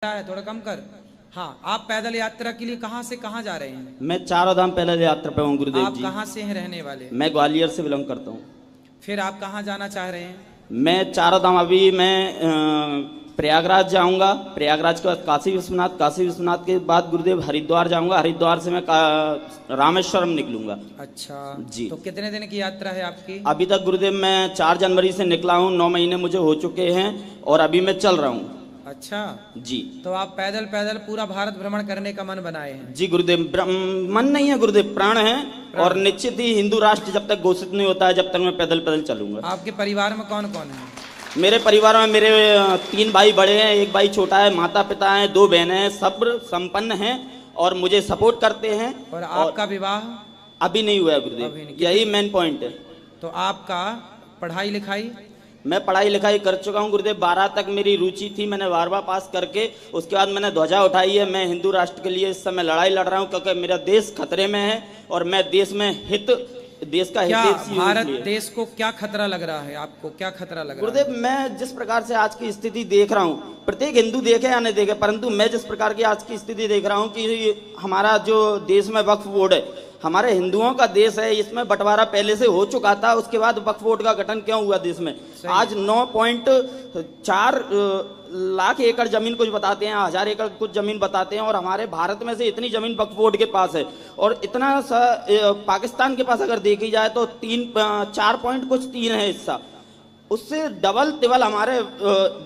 है, थोड़ा कम कर। हाँ, आप पैदल यात्रा के लिए कहाँ से कहाँ जा रहे हैं? मैं चारों धाम पैदल यात्रा पे हूँ गुरुदेव आप जी। कहाँ से हैं रहने वाले? मैं ग्वालियर से बिलोंग करता हूँ। फिर आप कहाँ जाना चाह रहे हैं? मैं चारों धाम अभी प्रयागराज जाऊंगा, प्रयागराज के बाद काशी विश्वनाथ, काशी विश्वनाथ के बाद गुरुदेव हरिद्वार जाऊंगा, हरिद्वार से मैं रामेश्वरम निकलूंगा। अच्छा जी। तो कितने दिन की यात्रा है आपकी? अभी तक गुरुदेव मैं 4 जनवरी से निकला हूँ, 9 महीने मुझे हो चुके हैं और अभी मैं चल रहा हूँ। अच्छा जी। तो आप पैदल पैदल पूरा भारत भ्रमण करने का मन बनाए हैं? जी गुरुदेव, मन नहीं है गुरुदेव, प्राण है। और निश्चित ही हिंदू राष्ट्र जब तक घोषित नहीं होता है जब तक मैं पैदल पैदल चलूंगा। आपके परिवार में कौन कौन है? मेरे परिवार में मेरे 3 भाई बड़े हैं, 1 भाई छोटा है, माता पिता हैं, 2 बहनें हैं, सब संपन्न हैं और मुझे सपोर्ट करते हैं। और आपका विवाह अभी नहीं हुआ है गुरुदेव, यही मेन पॉइंट है। तो आपका पढ़ाई लिखाई? मैं पढ़ाई लिखाई कर चुका हूँ गुरुदेव, 12 तक मेरी रुचि थी, मैंने 12वां पास करके उसके बाद मैंने ध्वजा उठाई है। मैं हिंदू राष्ट्र के लिए इस समय लड़ाई लड़ रहा हूँ क्योंकि मेरा देश खतरे में है और मैं देश में देश का क्या हित भारत देश को क्या खतरा लग रहा है? आपको क्या खतरा लग रहा है? गुरुदेव, मैं जिस प्रकार से आज की स्थिति देख रहा हूँ, प्रत्येक हिंदू देखे या नहीं देखे, परंतु मैं जिस प्रकार की आज की स्थिति देख रहा हूँ कि हमारा जो देश में वक्फ बोर्ड है, हमारे हिंदुओं का देश है, इसमें बंटवारा पहले से हो चुका था, उसके बाद वक्फ बोर्ड का गठन क्यों हुआ देश में? आज 9.4 लाख एकड़ जमीन कुछ बताते हैं, 1000 एकड़ कुछ जमीन बताते हैं और हमारे भारत में से इतनी जमीन वक्फ बोर्ड के पास है और इतना सा पाकिस्तान के पास अगर देखी जाए तो 4.3 है हिस्सा, उससे डबल तिबल हमारे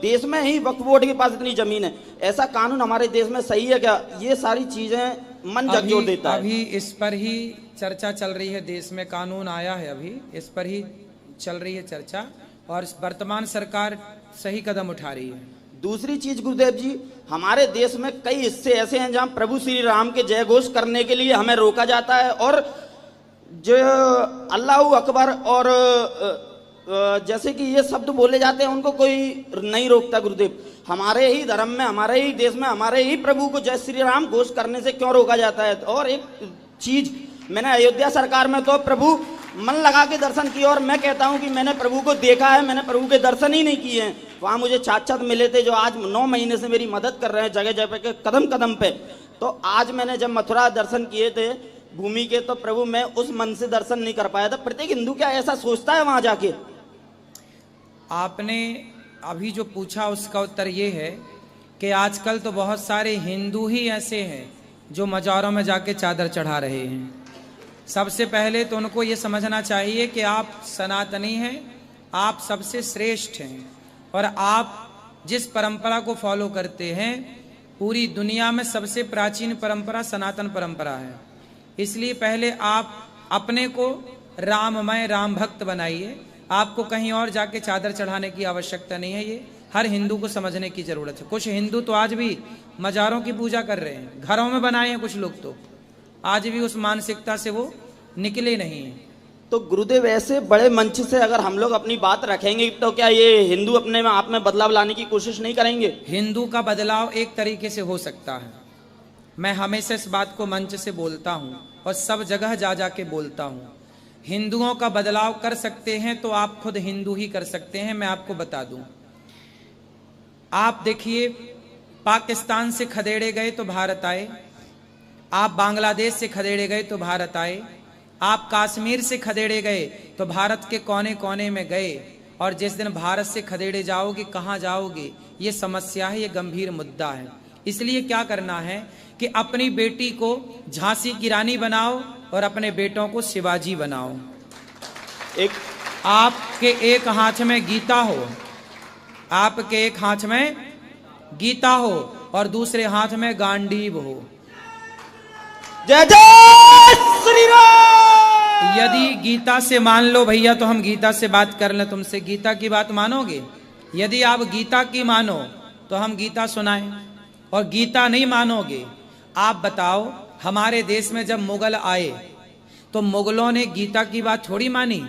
देश में ही वक्फ बोर्ड के पास इतनी जमीन है। ऐसा कानून हमारे देश में सही है क्या? ये सारी चीजें मन झकझोर देता है। अभी इस पर ही चर्चा चल रही है, देश में कानून आया है, अभी इस पर ही चल रही है चर्चा और वर्तमान सरकार सही कदम उठा रही है। दूसरी चीज गुरुदेव जी, हमारे देश में कई हिस्से ऐसे हैं जहां प्रभु श्री राम के जय घोष करने के लिए हमें रोका जाता है और जो अल्लाह अकबर और जैसे कि ये शब्द बोले जाते हैं उनको कोई नहीं रोकता गुरुदेव। हमारे ही धर्म में, हमारे ही देश में, हमारे ही प्रभु को जय श्री राम घोष करने से क्यों रोका जाता है? और एक चीज, मैंने अयोध्या सरकार में तो प्रभु मन लगा के दर्शन किए और मैं कहता हूं कि मैंने प्रभु को देखा है, मैंने प्रभु के दर्शन ही नहीं किए हैं। वहां मुझे साक्षात मिले थे जो आज 9 महीने से मेरी मदद कर रहे हैं जगह जगह के कदम कदम पे। तो आज मैंने जब मथुरा दर्शन किए थे भूमि के, तो प्रभु मैं उस मन से दर्शन नहीं कर पाया था। प्रत्येक हिंदू क्या ऐसा सोचता है वहां जाके? आपने अभी जो पूछा उसका उत्तर ये है कि आजकल तो बहुत सारे हिंदू ही ऐसे हैं जो मज़ारों में जाके चादर चढ़ा रहे हैं। सबसे पहले तो उनको ये समझना चाहिए कि आप सनातनी हैं, आप सबसे श्रेष्ठ हैं और आप जिस परंपरा को फॉलो करते हैं, पूरी दुनिया में सबसे प्राचीन परंपरा सनातन परंपरा है। इसलिए पहले आप अपने को राममय, राम भक्त बनाइए। आपको कहीं और जाके चादर चढ़ाने की आवश्यकता नहीं है, ये हर हिंदू को समझने की जरूरत है। कुछ हिंदू तो आज भी मज़ारों की पूजा कर रहे हैं, घरों में बनाए हैं कुछ लोग, तो आज भी उस मानसिकता से वो निकले नहीं हैं। तो गुरुदेव, ऐसे बड़े मंच से अगर हम लोग अपनी बात रखेंगे तो क्या ये हिंदू अपने में आप में बदलाव लाने की कोशिश नहीं करेंगे? हिंदू का बदलाव एक तरीके से हो सकता है। मैं हमेशा इस बात को मंच से बोलता हूँ और सब जगह जा जाके बोलता हूँ। हिंदुओं का बदलाव कर सकते हैं तो आप खुद हिंदू ही कर सकते हैं। मैं आपको बता दूं, आप देखिए, पाकिस्तान से खदेड़े गए तो भारत आए, आप बांग्लादेश से खदेड़े गए तो भारत आए, आप कश्मीर से खदेड़े गए तो भारत के कोने कोने में गए और जिस दिन भारत से खदेड़े जाओगे कहाँ जाओगे, ये समस्या है, ये गंभीर मुद्दा है। इसलिए क्या करना है कि अपनी बेटी को झांसी की रानी बनाओ और अपने बेटों को शिवाजी बनाओ। एक आपके एक हाथ में गीता हो, आपके एक हाथ में गीता हो और दूसरे हाथ में गांडीव हो। जय जय श्री राम। यदि गीता से मान लो भैया तो हम गीता से बात कर लें तुमसे, गीता की बात मानोगे? यदि आप गीता की मानो तो हम गीता सुनाएं, और गीता नहीं मानोगे, आप बताओ, हमारे देश में जब मुगल आए तो मुगलों ने गीता की बात थोड़ी मानी।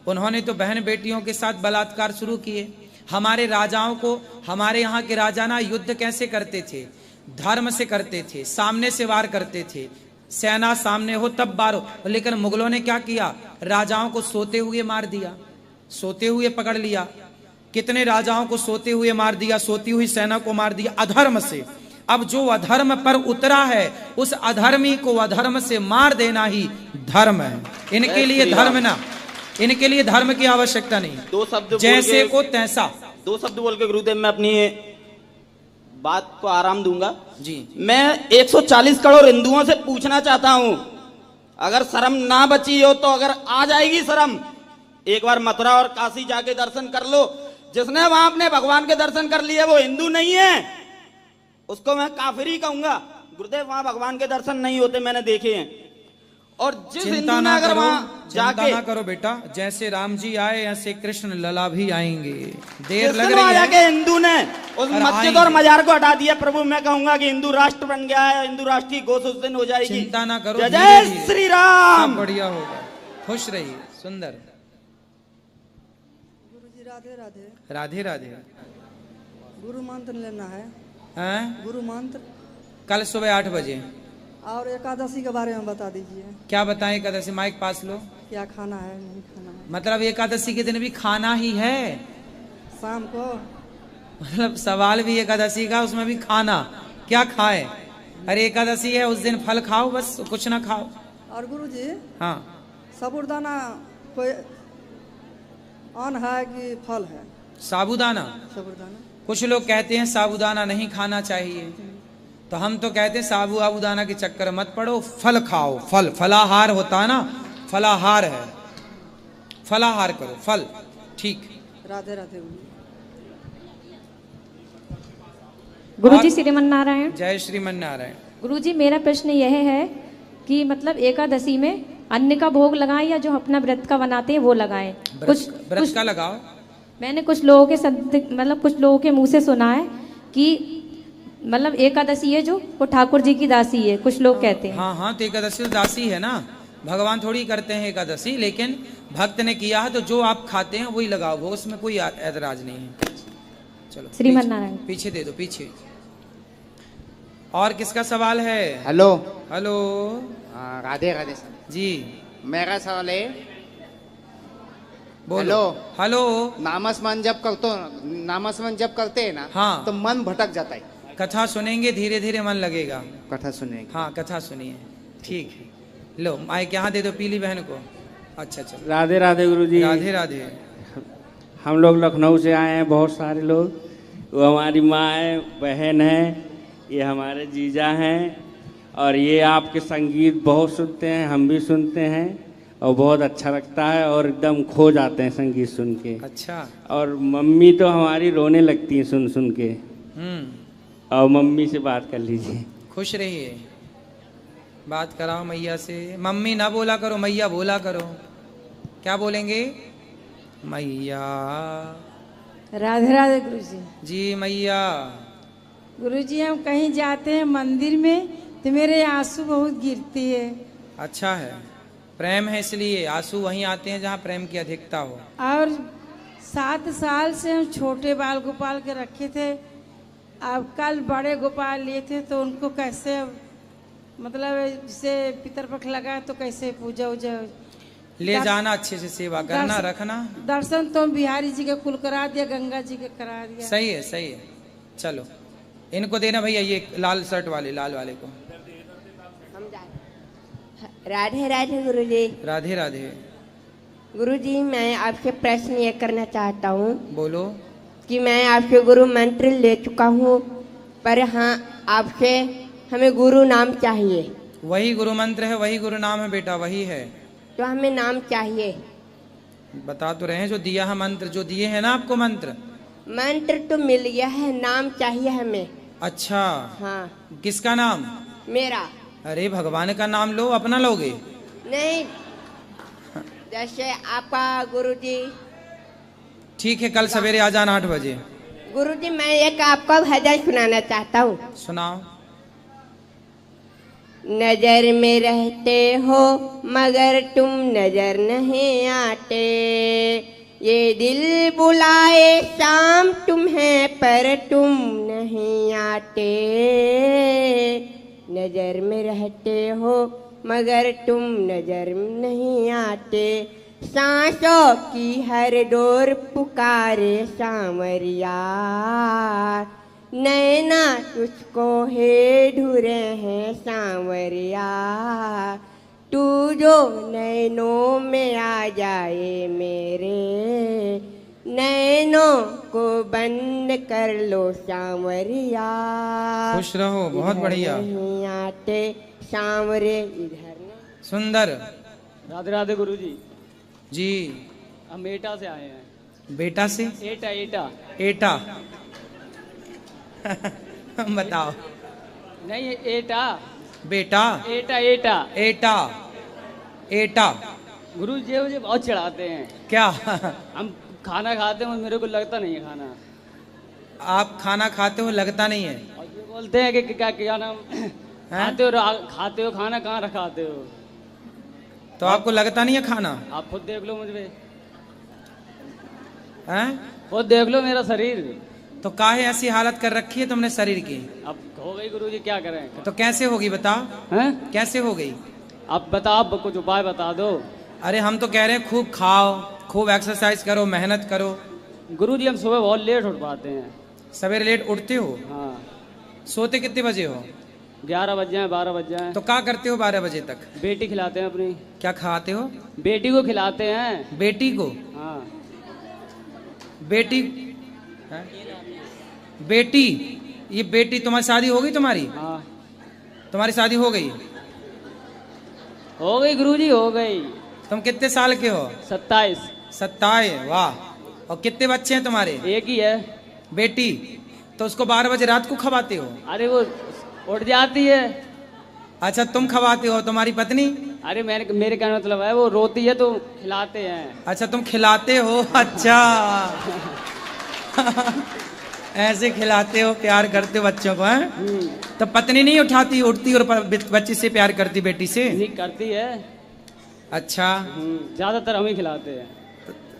उन्होंने तो बहन बेटियों के साथ बलात्कार शुरू किए। हमारे राजाओं को, हमारे यहाँ के राजा ना युद्ध कैसे करते थे? धर्म से करते थे, सामने से वार करते थे, सेना सामने हो तब वार हो। लेकिन मुगलों ने क्या किया? राजाओं को सोते हुए मार दिया, सोते हुए पकड़ लिया। कितने राजाओं को सोते हुए मार दिया, सोती हुई सेना को मार दिया, अधर्म से। अब जो अधर्म पर उतरा है उस अधर्मी को अधर्म से मार देना ही धर्म है। इनके लिए धर्म ना, इनके लिए धर्म की आवश्यकता नहीं। दो शब्द जैसे को तैसा। दो शब्द बोल के गुरुदेव मैं अपनी बात को आराम दूंगा जी। मैं 140 करोड़ हिंदुओं से पूछना चाहता हूं, अगर शर्म ना बची हो तो अगर आ जाएगी शर्म, एक बार मथुरा और काशी जाके दर्शन कर लो। जिसने वहां अपने भगवान के दर्शन कर लिए वो हिंदू नहीं है, उसको मैं काफिर ही कहूंगा। गुरुदेव वहां भगवान के दर्शन नहीं होते, मैंने देखे हैं। और जिस हिंदू ने अगर वहां जाके, ना करो बेटा, जैसे राम जी आए ऐसे कृष्ण लला भी आएंगे। देर लग वहां रही जाके है। हिंदू ने उस मस्जिद और मजार को हटा दिया। प्रभु मैं कहूंगा कि हिंदू राष्ट्र बन गया है, हिंदू राष्ट्र की घोष उस दिन हो जाएगी। चिंता ना करो, जय जय श्री राम। सब बढ़िया होगा, खुश रहिए। सुंदर। गुरुजी राधे राधे। राधे राधे। गुरु मंत्र लेना है। हैं? गुरु मंत्र कल सुबह 8 बजे। और एकादशी के बारे में बता दीजिए। क्या बताएं एकादशी? माइक पास लो। क्या खाना है नहीं खाना है? मतलब एकादशी के दिन भी खाना ही है? शाम को मतलब सवाल भी एकादशी का, उसमें भी खाना। क्या खाए? अरे एकादशी है, उस दिन फल खाओ बस, कुछ ना खाओ। और गुरुजी हाँ, साबूदाना कोई अन्न है कि फल है? साबूदाना। साबूदाना कुछ लोग कहते हैं साबूदाना नहीं खाना चाहिए, तो हम तो कहते हैं साबू आबूदाना के चक्कर मत पड़ो, फल खाओ। फल, फलाहार होता है ना, फलाहार है, फलाहार करो, फल। ठीक। राधे राधे। गुरुजी श्रीमन नारायण। जय श्रीमन नारायण। गुरुजी मेरा प्रश्न यह है कि मतलब एकादशी में अन्न का भोग लगाएं या जो अपना व्रत का बनाते हैं वो लगाएं? व्रत का लगाओ। मैंने कुछ लोगों के मतलब कुछ लोगों के मुंह से सुना है कि मतलब एकादशी है जो वो ठाकुर जी की दासी है, कुछ लोग कहते हैं। हाँ हाँ, तो एकादशी तो दासी है ना, भगवान थोड़ी करते हैं एकादशी, लेकिन भक्त ने किया है तो जो आप खाते हैं वही लगाओ वो, उसमें कोई ऐतराज नहीं है। चलो श्रीमन नारायण। पीछे दे दो, पीछे। और किसका सवाल है? Hello. Hello. Radhe Radhe sir ji. मेरा सवाल है, बोलो। हेलो। नामस्मरण जब करते हैं ना, हाँ, तो मन भटक जाता है। कथा सुनेंगे धीरे धीरे मन लगेगा। कथा सुनेंगे। हाँ, कथा सुनिए। ठीक है, लो माइक यहाँ दे दो पीली बहन को। अच्छा चलो। राधे राधे गुरुजी। राधे राधे। हम लोग लखनऊ से आए हैं, बहुत सारे लोग। वो हमारी माँ है, बहन है, ये हमारे जीजा हैं, और ये आपके संगीत बहुत सुनते हैं, हम भी सुनते हैं और बहुत अच्छा लगता है और एकदम खो जाते हैं संगीत सुन के। अच्छा। और मम्मी तो हमारी रोने लगती हैं सुन सुन के। और मम्मी से बात कर लीजिए। खुश रहिए, बात कराओ मैया से। मम्मी ना बोला करो, मैया बोला करो। क्या बोलेंगे? मैया। राधे राधे गुरुजी। जी मैया। गुरुजी हम कहीं जाते हैं मंदिर में तो मेरे आंसू बहुत गिरती है। अच्छा है, प्रेम है इसलिए आंसू वहीं आते हैं जहाँ प्रेम की अधिकता हो। और 7 साल से हम छोटे बाल गोपाल के रखे थे, अब कल बड़े गोपाल लिए थे तो उनको कैसे मतलब जैसे पितरपक्ष लगा तो कैसे पूजा उजा ले जाना, अच्छे से सेवा करना, रखना। दर्शन तो बिहारी जी के कुल करा दिया, गंगा जी के करा दिया। सही है, सही है। चलो इनको देना भैया, ये लाल शर्ट वाले, लाल वाले को। राधे राधे गुरुजी। राधे राधे। गुरुजी मैं आपसे प्रश्न ये करना चाहता हूँ। बोलो। कि मैं आपसे गुरु मंत्र ले चुका हूँ, पर हाँ आपसे हमें गुरु नाम चाहिए। वही गुरु मंत्र है, वही गुरु नाम है बेटा, वही है। तो हमें नाम चाहिए। बता तो रहे हैं जो दिया है मंत्र, जो दिए हैं ना आपको मंत्र। मंत्र तो मिल गया है, नाम चाहिए हमें। अच्छा। हाँ। किसका नाम? मेरा। अरे भगवान का नाम लो, अपना लोगे? नहीं, जैसे आपका गुरुजी। ठीक है, कल सवेरे आ जाना 8 बजे। गुरुजी मैं एक आपको भजन सुनाना चाहता हूँ। सुनाओ। नजर में रहते हो मगर तुम नजर नहीं आते, ये दिल बुलाए शाम तुम्हें पर तुम नहीं आते। नजर में रहते हो मगर तुम नजर नहीं आते, सांसों की हर डोर पुकारे सांवरिया। नैना तुझको है ढूरे हैं सांवरिया, तू जो नैनों में आ जाए मेरे, नैनों को बंद कर लो सांवरिया। खुश रहो, बहुत बढ़िया, नहीं आते सांवरे इधर ना। सुंदर। राधे राधे गुरु जी। जी हम एटा से आए हैं। बेटा से? एटा एटा एटा बताओ। नहीं एटा बेटा। एटा एटा एटा एटा। गुरु जी मुझे बहुत चढ़ाते हैं। क्या? हम खाना खाते हैं, मेरे को लगता नहीं है खाना। आप खाना खाते हो लगता नहीं है? और ये बोलते हैं कि क्या नाम खाते हो खाना कहाँ रखाते हो? तो आपको लगता नहीं है खाना? आप खुद देख लो मुझ पे, हैं? खुद देख लो मेरा शरीर। तो काहे ऐसी हालत कर रखी है तुमने शरीर की? अब हो गई गुरु जी, क्या करें? तो कैसे होगी बताओ? हैं? कैसे हो गई? अब बताओ, आप कुछ उपाय बता दो। अरे हम तो कह रहे हैं खूब खाओ, खूब एक्सरसाइज करो, मेहनत करो। गुरु जी हम सुबह बहुत लेट उठ पाते हैं। सवेरे लेट उठते हो? हाँ। सोते कितने बजे हो? 11 बज जाए 12 बज जाए। तो क्या करते हो 12 बजे तक? बेटी खिलाते हैं अपनी। क्या खाते हो? बेटी को खिलाते हैं। बेटी को? हाँ। बेटी है? बेटी, ये बेटी तुम्हारी शादी हो गई? तुम्हारी? हाँ। तुम्हारी शादी हो गई? हो गई गुरुजी, हो गई। तुम कितने साल के हो? 27। 27, वाह। और कितने बच्चे हैं तुम्हारे? एक ही है। बेटी? तो उसको 12 बजे रात को खवाते हो? अरे वो उठ जाती है। अच्छा तुम खवाते हो, तुम्हारी पत्नी? अरे मेरे कहने मतलब है वो रोती है तो खिलाते हैं। अच्छा तुम खिलाते हो, अच्छा ऐसे खिलाते हो, प्यार करते हो बच्चों को, हैं? तो पत्नी नहीं उठाती, उठती और बच्चे से प्यार करती, बेटी से? नहीं करती है। अच्छा। ज्यादातर हम ही खिलाते हैं।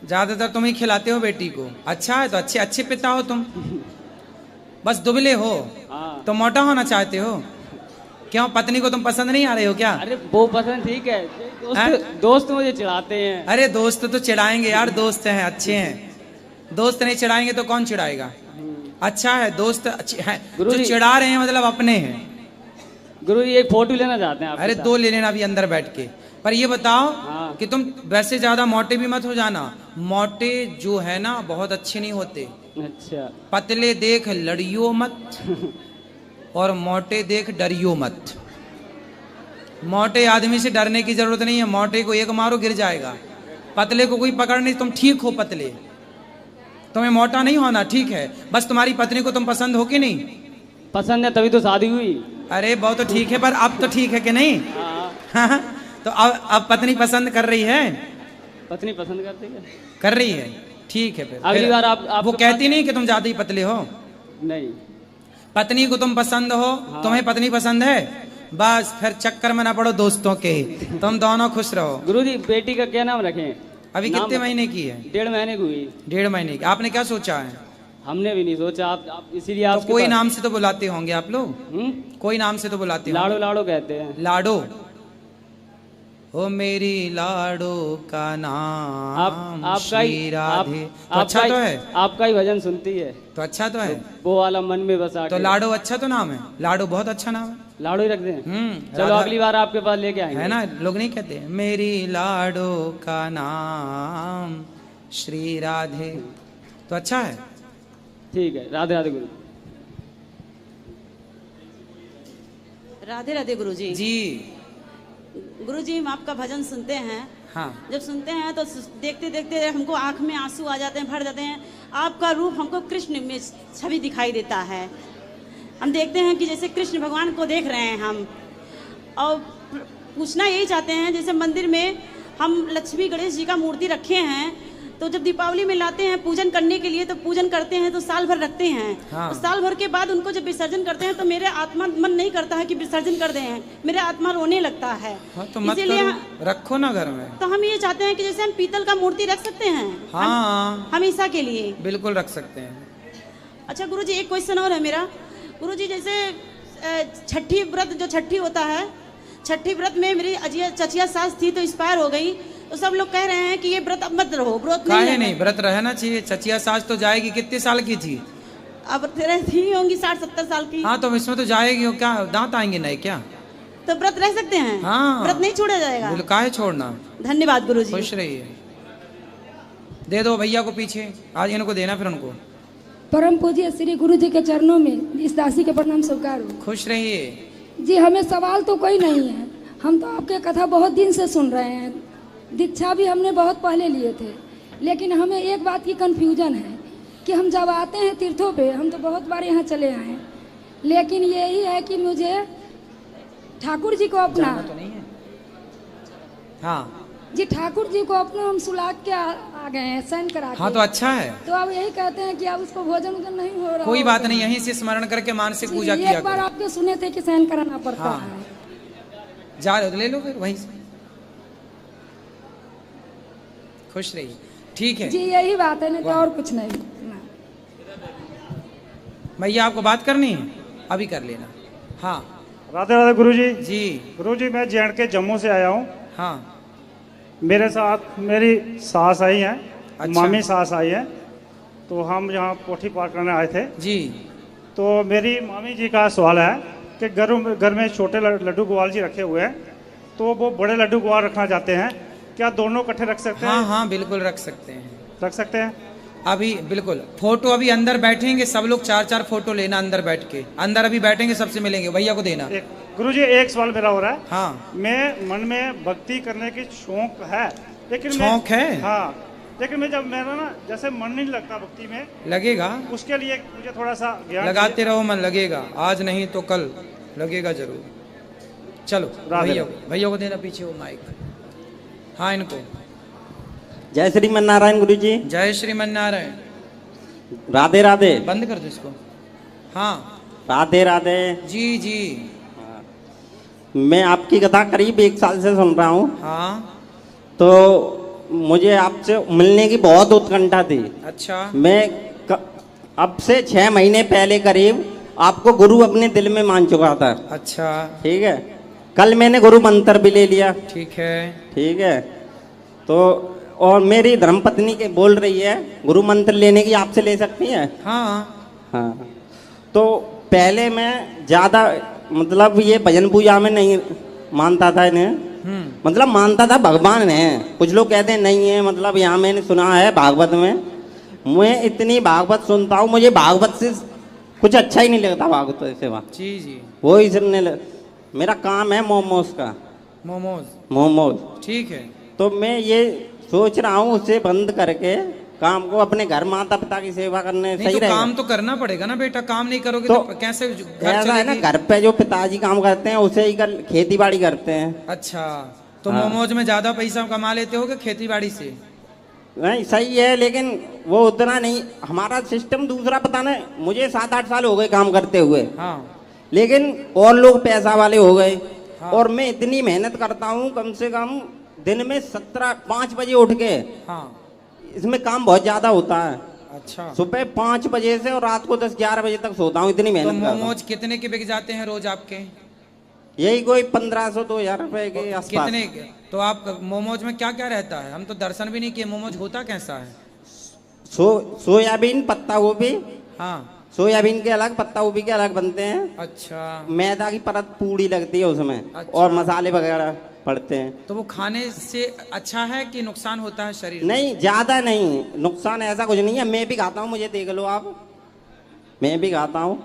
ज्यादातर तुम ही खिलाते हो बेटी को? अच्छा है, तो अच्छे अच्छे पिता हो तुम। बस दुबले हो? हाँ। तो मोटा होना चाहते हो? क्यों, पत्नी को तुम पसंद नहीं आ रहे हो क्या? अरे वो पसंद ठीक है, दोस्त मुझे चिढ़ाते हैं। अरे दोस्त तो चिढ़ाएंगे यार, दोस्त हैं, अच्छे हैं। दोस्त नहीं चिढ़ाएंगे तो कौन चिढ़ाएगा? अच्छा है, दोस्त अच्छे हैं। जो चिढ़ा रहे हैं मतलब अपने हैं। गुरुजी एक फोटो लेना चाहते हैं आप? अरे 2 ले लेना अभी अंदर बैठ के। पर ये बताओ कि तुम वैसे ज्यादा मोटे भी मत हो जाना। मोटे जो है ना बहुत अच्छे नहीं होते। अच्छा। पतले देख लड़ियो मत और मोटे देख डरियो मत। मोटे आदमी से डरने की जरूरत नहीं है, मोटे को एक मारो गिर जाएगा, पतले को कोई पकड़ नहीं। तुम ठीक हो पतले, तुम्हें मोटा नहीं होना, ठीक है। बस तुम्हारी पत्नी को तुम पसंद हो कि नहीं? पसंद है तभी तो शादी हुई। अरे बहुत तो ठीक है, पर अब तो ठीक है कि नहीं? हाँ। तो अब पत्नी पसंद कर रही है? पत्नी पसंद करती है? कर रही है, ठीक है। फिर अगली बार आप वो कहती नहीं कि तुम ज्यादा ही पतले हो? नहीं, पत्नी को तुम पसंद हो। हाँ। तुम्हें पत्नी पसंद है, बस फिर चक्कर में ना पड़ो दोस्तों के, तुम दोनों खुश रहो। गुरुजी बेटी का क्या नाम रखें? अभी कितने महीने की है? 1.5 महीने की हुई। 1.5 महीने की। आपने क्या सोचा है? हमने भी नहीं सोचा, आप इसीलिए तो कोई नाम से तो बुलाते होंगे आप लोग? कोई नाम से तो बुलाते होंगे। लाडो लाडो कहते हैं। लाडो? ओ मेरी लाडो का नाम श्री राधे। तो अच्छा तो है, आपका ही भजन सुनती है तो अच्छा तो है। वो वाला मन में बसा। तो लाडो अच्छा तो नाम है, लाडो बहुत अच्छा नाम है। लाडो ही रख दें। चलो अगली बार आपके पास लेके आएंगे, है ना? लोग नहीं कहते मेरी लाडो का नाम श्री राधे, तो अच्छा है। ठीक है, राधे राधे गुरु। राधे राधे गुरुजी। जी गुरुजी हम आपका भजन सुनते हैं। हाँ। जब सुनते हैं तो देखते देखते हमको आंख में आंसू आ जाते हैं, भर जाते हैं। आपका रूप हमको कृष्ण में छवि दिखाई देता है। हम देखते हैं कि जैसे कृष्ण भगवान को देख रहे हैं हम। और पूछना यही चाहते हैं, जैसे मंदिर में हम लक्ष्मी गणेश जी का मूर्ति रखे हैं, तो जब दीपावली में लाते हैं पूजन करने के लिए तो पूजन करते हैं तो साल भर रखते हैं। हाँ। तो साल भर के बाद उनको जब विसर्जन करते हैं तो मेरे आत्मा मन नहीं करता है कि विसर्जन कर दें, मेरा आत्मा रोने लगता है। हाँ, तो मत इसीलिए करो, रखो ना घर में। तो हम ये चाहते हैं कि जैसे हम पीतल का मूर्ति रख सकते हैं। हाँ, हमेशा के लिए बिल्कुल रख सकते हैं। अच्छा गुरुजी एक क्वेश्चन और है मेरा। गुरुजी जैसे छठी व्रत जो छठी होता है, छठी व्रत में मेरी चचिया सास थी तो एक्सपायर हो गई, तो सब लोग कह रहे हैं कि ये व्रत अब मत रहो, व्रत नहीं व्रत रहना चाहिए। चचिया सास तो जाएगी, कितने साल की थी? अब रहती ही होंगी 60-70 साल की। हाँ तो इसमें तो जाएगी, क्या दांत आएंगे नहीं क्या? तो व्रत रह सकते हैं? हाँ, व्रत नहीं छोड़ा जाएगा? बिल्कुल, काहे छोड़ना। धन्यवाद गुरुजी। खुश रहिए। दे दो भैया को पीछे, आज इनको देना फिर उनको। परम पूज्य श्री गुरु जी के चरणों में इस दासी के प्रणाम स्वीकार हो। खुश रहिए जी। हमें सवाल तो कोई नहीं है, हम तो आपके कथा बहुत दिन से सुन रहे हैं, दीक्षा भी हमने बहुत पहले लिए थे, लेकिन हमें एक बात की कंफ्यूजन है कि हम जब आते हैं तीर्थों पे, हम तो बहुत बार यहाँ चले आए हैं, लेकिन यही है कि मुझे ठाकुर जी को अपना तो नहीं है। हाँ जी, ठाकुर जी को अपना हम सुलाग के आ गए हैं, शयन करा के। हाँ तो अच्छा है। तो अब यही कहते हैं कि अब उसको भोजन उजन नहीं हो रहा। कोई बात नहीं, यहीं से स्मरण करके मानसिक पूजा किया एक बार करो। आपके सुने थे कि शयन कराना पड़ता हाँ। है। जा रहे हो तो ले लो फिर वहीं से। खुश रहिए। ठीक है जी, यही बात है, नहीं तो और कुछ नहीं। भैया आपको बात करनी है, अभी कर लेना। हाँ राधे राधे गुरुजी। जी गुरुजी, मैं जे&के जम्मू से आया हूँ। हाँ। मेरे साथ मेरी सास आई है। अच्छा। मामी सास आई है, तो हम यहाँ पोठी पार करने आए थे जी। तो मेरी मामी जी का सवाल है कि घर में छोटे लड्डू गोपाल जी रखे हुए हैं, तो वो बड़े लड्डू गोपाल रखना चाहते हैं, क्या दोनों इकट्ठे रख सकते हैं? हाँ हाँ बिल्कुल रख सकते हैं। रख सकते हैं अभी बिल्कुल। फोटो अभी अंदर बैठेंगे सब लोग, 4-4 फोटो लेना अंदर बैठ के। अंदर अभी बैठेंगे, सबसे मिलेंगे, भैया को देना। गुरुजी, एक सवाल मेरा हो रहा है। हाँ। मैं मन में भक्ति करने की शौक है, लेकिन शौक है? हाँ, लेकिन मैं जब मेरा ना जैसे मन नहीं लगता भक्ति में, लगेगा। उसके लिए मुझे थोड़ा सा ज्ञान लगाते रहो, मन लगेगा, आज नहीं तो कल लगेगा जरूर। चलो भैया को देना पीछे वो माइक। हाँ इनको। जय श्रीमन नारायण गुरु जी। जय श्रीमन नारायण। राधे राधे। बंद कर दो इसको। हाँ राधे राधे। जी जी। मैं आपकी कथा करीब 1 साल से सुन रहा हूँ। हाँ। तो मुझे आपसे मिलने की बहुत उत्कंठा थी। अच्छा। मैं अब से 6 महीने पहले करीब आपको गुरु अपने दिल में मान चुका था। अच्छा। ठीक है। कल मैंने गुरु मंत्र भी ले लिया। ठीक है। ठीक है। तो और मेरी धर्मपत्नी के बोल रही है गुरु मंत्र लेने की, आपसे ले सकती है? हाँ हाँ। तो पहले मैं ज्यादा मतलब ये भजन पूजा में नहीं मानता था इन्हें, मतलब मानता था भगवान है, कुछ लोग कहते हैं नहीं है, मतलब यहाँ मैंने सुना है भागवत में, मैं इतनी भागवत सुनता हूँ, मुझे भागवत से कुछ अच्छा ही नहीं लगता। भागवत से वहाँ जी जी वो इसने मेरा काम है मोमोज का। मोमोज। ठीक है। तो मैं ये सोच रहा हूँ उसे बंद करके काम को अपने घर माता पिता की सेवा करने सही तो रहेगा। काम तो करना पड़ेगा ना बेटा, काम नहीं करोगे तो कैसे घर ऐसा है ना, चलेगी? घर पे जो पिताजी काम करते हैं उसे ही खेती बाड़ी करते हैं। अच्छा, तो हाँ। मोमोज में ज्यादा पैसा कमा लेते हो कि खेती बाड़ी से? नहीं सही है, लेकिन वो उतना नहीं, हमारा सिस्टम दूसरा। पता नहीं, मुझे 7-8 साल हो गए काम करते हुए। हाँ। लेकिन और लोग पैसा वाले हो गए। हाँ। और मैं इतनी मेहनत करता हूँ, कम से कम दिन में 5 बजे उठ के। हाँ। इसमें काम बहुत ज्यादा होता है। अच्छा। सुबह 5 बजे से और रात को 10-11 बजे तक सोता हूँ, इतनी तो मेहनत करता हूँ। मोमोज कितने के बिक जाते हैं रोज आपके? यही कोई 1500-2000 रुपए के आसपास। कितने के? तो आप मोमोज में क्या क्या रहता है? हम तो दर्शन भी नहीं किए, मोमोज होता कैसा है? सोयाबीन, पत्ता गोभी। हाँ। सोयाबीन के अलग, पत्ता गोभी के अलग बनते हैं। अच्छा। मैदा की परत पूरी लगती है उसमें। अच्छा। और मसाले वगैरह पड़ते हैं। तो वो खाने से अच्छा है कि नुकसान होता है शरीर में? नहीं, ज्यादा नहीं, नुकसान ऐसा कुछ नहीं है। मैं भी खाता हूँ, मुझे देख लो आप, मैं भी खाता हूँ।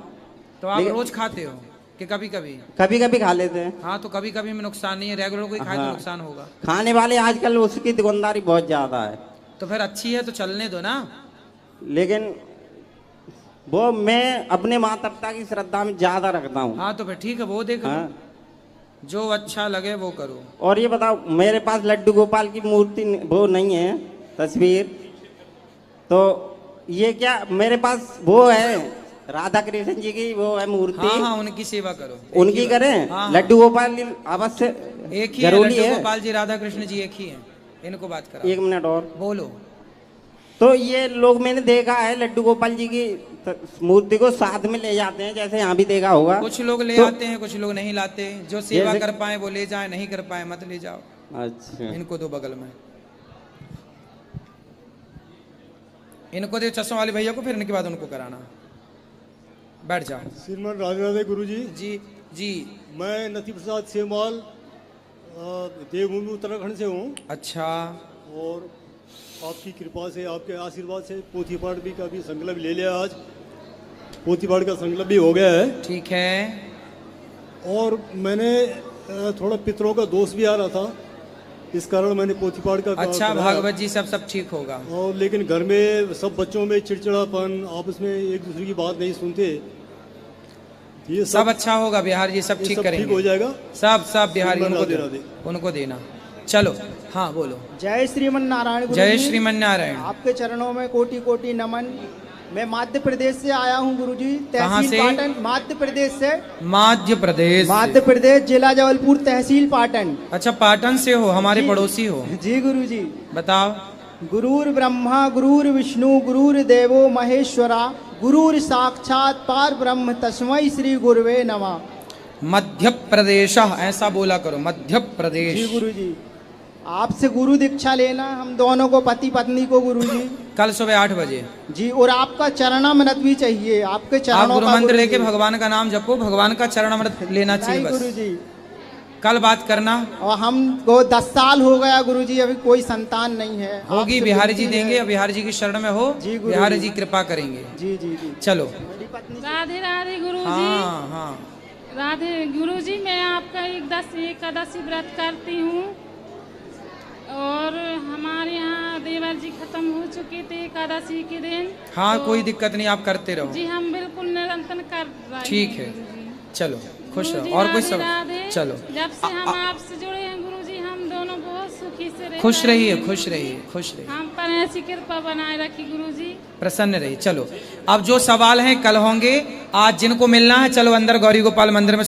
तो आप रोज खाते हो कि कभी कभी? कभी कभी खा लेते हैं। हाँ, तो कभी कभी में नुकसान नहीं है, रेगुलर कोई खाए तो हाँ। नुकसान होगा। खाने वाले आजकल उसकी दुकानदारी बहुत ज्यादा है। तो फिर अच्छी है तो चलने दो ना। लेकिन वो मैं अपने माता पिता की श्रद्धा में ज्यादा रखता हूँ। हाँ तो फिर ठीक है, वो देख लो। हाँ। जो अच्छा लगे वो करो। और ये बताओ, मेरे पास लड्डू गोपाल की मूर्ति वो नहीं है, तस्वीर। तो ये क्या मेरे पास वो है, राधा कृष्ण जी की वो है मूर्ति। हाँ हाँ, उनकी सेवा करो। उनकी करें। हाँ। लड्डू गोपाल अवश्य एक ही है, जरूरी लड्डू है। गोपाल जी राधा कृष्ण जी एक ही है। इनको बात करा। 1 मिनट और बोलो। तो ये लोग मैंने देखा है लड्डू गोपाल जी की मूर्ति को साथ में ले जाते हैं, जैसे यहाँ भी देखा होगा। कुछ लोग ले तो, आते हैं, कुछ लोग नहीं लाते। जो सेवा कर पाए वो ले जाए, नहीं कर पाए मत ले जाओ। अच्छा। इनको दो बगल में, इनको दे चश्मा वाले भैया को, फिर इनके बाद उनको कराना। बैठ जाओ। श्रीमान राधे राधे गुरु जी। जी मैं नथी प्रसाद सेमाल देवभूमि उत्तराखंड से हूँ। अच्छा। और आपकी कृपा से, आपके आशीर्वाद से पोथी पाठ भी का भी संकल्प ले लिया। आज पोथी पाठ का संकल्प भी हो गया है। ठीक है। और मैंने थोड़ा पितरों का दोष भी आ रहा था, इस कारण मैंने पोथी पाठ का अच्छा भागवत जी सब ठीक होगा। और लेकिन घर में सब बच्चों में चिड़चिड़ापन, आपस में एक दूसरे की बात नहीं सुनते। ये सब अच्छा होगा बिहार जी, सब ठीक करेंगे। ठीक हो जाएगा सब बिहारी उनको देना। चलो हाँ बोलो। जय श्रीमन नारायण। जय श्रीमन नारायण। आपके चरणों में कोटि कोटि नमन। मैं मध्य प्रदेश से आया हूँ गुरुजी। कहाँ से? पाटन, मध्य प्रदेश से। मध्य प्रदेश जिला जबलपुर, तहसील पाटन। अच्छा पाटन से हो, हमारे पड़ोसी हो। जी गुरुजी। बताओ। गुरुर ब्रह्मा गुरुर विष्णु गुरुर देवो महेश्वरा गुरुर साक्षात पार ब्रह्म तस्मै श्री गुरुवे नमः। मध्य प्रदेश ऐसा बोला करो, मध्य प्रदेश। जी गुरुजी। आपसे गुरु दीक्षा लेना हम दोनों को, पति पत्नी को गुरुजी। कल सुबह 8 बजे। जी। और आपका चरणामृत भी चाहिए। आपके चरणों आप गुरु मंत्र लेके भगवान का नाम जपो, भगवान का चरणामृत लेना चाहिए बस। गुरुजी कल बात करना। और हमको 10 साल हो गया गुरुजी, अभी कोई संतान नहीं है। होगी, बिहारी जी देंगे, बिहारी जी की शरण में हो। जी बिहारी जी कृपा करेंगे। जी जी जी। चलो। राधे राधे गुरुजी। हाँ। राधे गुरुजी, मैं आपका एकादशी व्रत करती हूँ और हमारे यहाँ देवर जी खत्म हो चुके थे एकादशी के दिन। हाँ तो कोई दिक्कत नहीं, आप करते रहो। जी हम बिल्कुल निरंतर कर रहे हैं। ठीक है, चलो खुश रहो। और कोई सब चलो। जब से हम आपसे जुड़े हैं गुरुजी, हम दोनों बहुत सुखी से रहे। खुश रहिए, खुश रहिए, खुश रहिए। हम पर ऐसी कृपा बनाए रखी गुरुजी। प्रसन्न रहिए। चलो अब जो सवाल हैं कल होंगे। आज जिनको मिलना है चलो अंदर गौरी गोपाल मंदिर में